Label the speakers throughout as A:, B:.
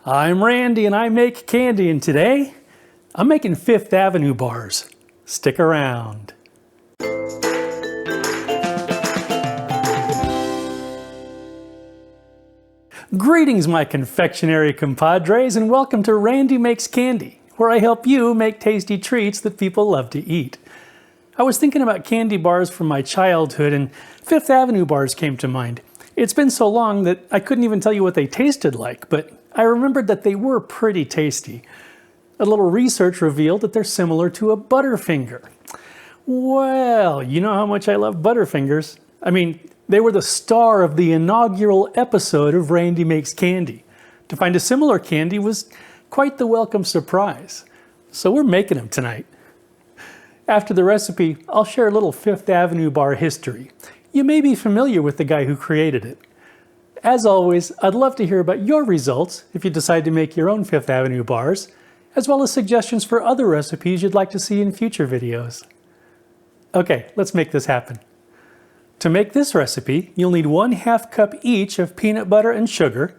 A: I'm Randy and I make candy, and today I'm making Fifth Avenue bars. Stick around. Greetings, my confectionery compadres, and welcome to Randy Makes Candy, where I help you make tasty treats that people love to eat. I was thinking about candy bars from my childhood, and Fifth Avenue bars came to mind. It's been so long that I couldn't even tell you what they tasted like, but I remembered that they were pretty tasty. A little research revealed that they're similar to a Butterfinger. Well, you know how much I love Butterfingers. I mean, they were the star of the inaugural episode of Randy Makes Candy. To find a similar candy was quite the welcome surprise. So we're making them tonight. After the recipe, I'll share a little Fifth Avenue bar history. You may be familiar with the guy who created it. As always, I'd love to hear about your results if you decide to make your own Fifth Avenue bars, as well as suggestions for other recipes you'd like to see in future videos. Okay, let's make this happen. To make this recipe, you'll need 1/2 cup each of peanut butter and sugar,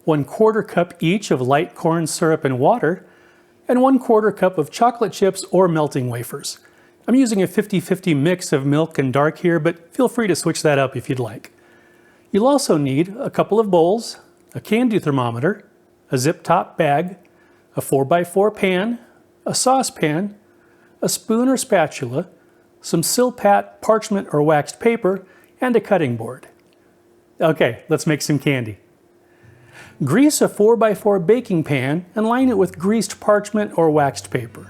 A: 1/4 cup each of light corn syrup and water, and 1/4 cup of chocolate chips or melting wafers. I'm using a 50-50 mix of milk and dark here, but feel free to switch that up if you'd like. You'll also need a couple of bowls, a candy thermometer, a zip-top bag, a 4x4 pan, a saucepan, a spoon or spatula, some SilPat parchment or waxed paper, and a cutting board. Okay, let's make some candy. Grease a 4x4 baking pan and line it with greased parchment or waxed paper.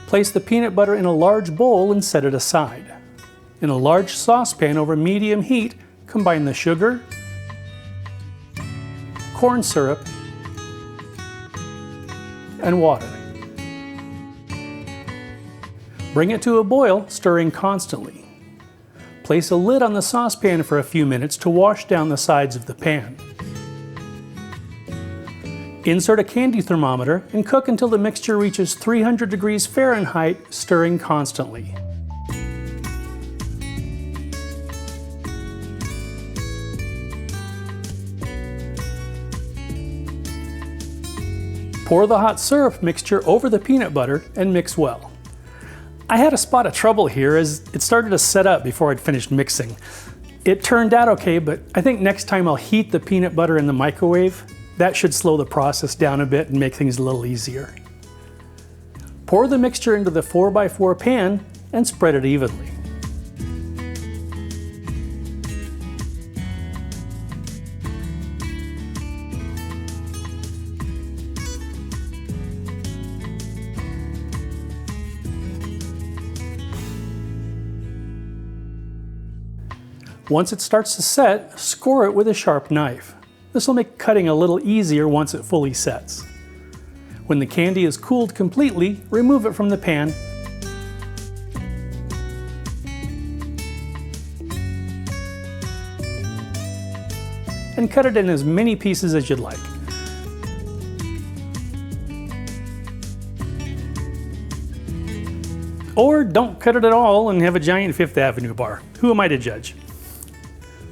A: Place the peanut butter in a large bowl and set it aside. In a large saucepan over medium heat, combine the sugar, corn syrup, and water. Bring it to a boil, stirring constantly. Place a lid on the saucepan for a few minutes to wash down the sides of the pan. Insert a candy thermometer and cook until the mixture reaches 300 degrees Fahrenheit, stirring constantly. Pour the hot syrup mixture over the peanut butter and mix well. I had a spot of trouble here as it started to set up before I'd finished mixing. It turned out okay, but I think next time I'll heat the peanut butter in the microwave. That should slow the process down a bit and make things a little easier. Pour the mixture into the 4x4 pan and spread it evenly. Once it starts to set, score it with a sharp knife. This will make cutting a little easier once it fully sets. When the candy is cooled completely, remove it from the pan and cut it in as many pieces as you'd like. Or don't cut it at all and have a giant Fifth Avenue bar. Who am I to judge?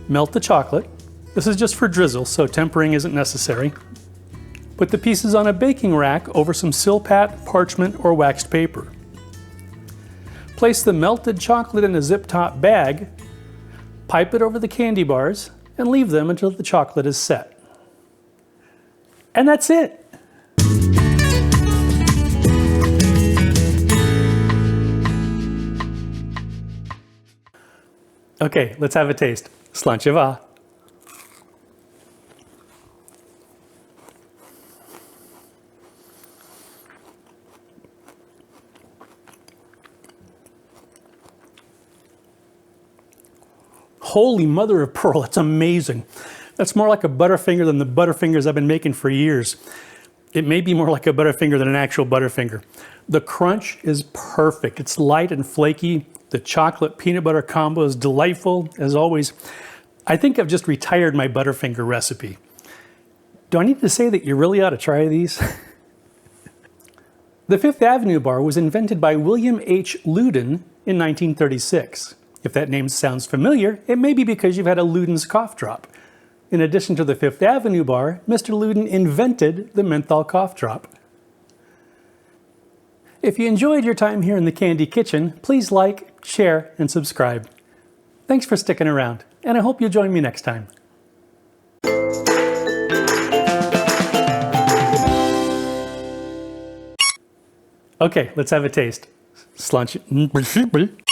A: Melt the chocolate. This is just for drizzle, so tempering isn't necessary. Put the pieces on a baking rack over some SilPat, parchment, or waxed paper. Place the melted chocolate in a zip-top bag, pipe it over the candy bars, and leave them until the chocolate is set. And that's it! Okay, let's have a taste. Slancheva. Holy mother of pearl, that's amazing. That's more like a Butterfinger than the Butterfingers I've been making for years. It may be more like a Butterfinger than an actual Butterfinger. The crunch is perfect. It's light and flaky. The chocolate peanut butter combo is delightful, as always. I think I've just retired my Butterfinger recipe. Do I need to say that you really ought to try these? The Fifth Avenue bar was invented by William H. Loudon in 1936. If that name sounds familiar, it may be because you've had a Loudon's cough drop. In addition to the Fifth Avenue bar, Mr. Loudon invented the menthol cough drop. If you enjoyed your time here in the Candy Kitchen, please like, share, and subscribe. Thanks for sticking around, and I hope you'll join me next time. Okay, let's have a taste. Slunch it.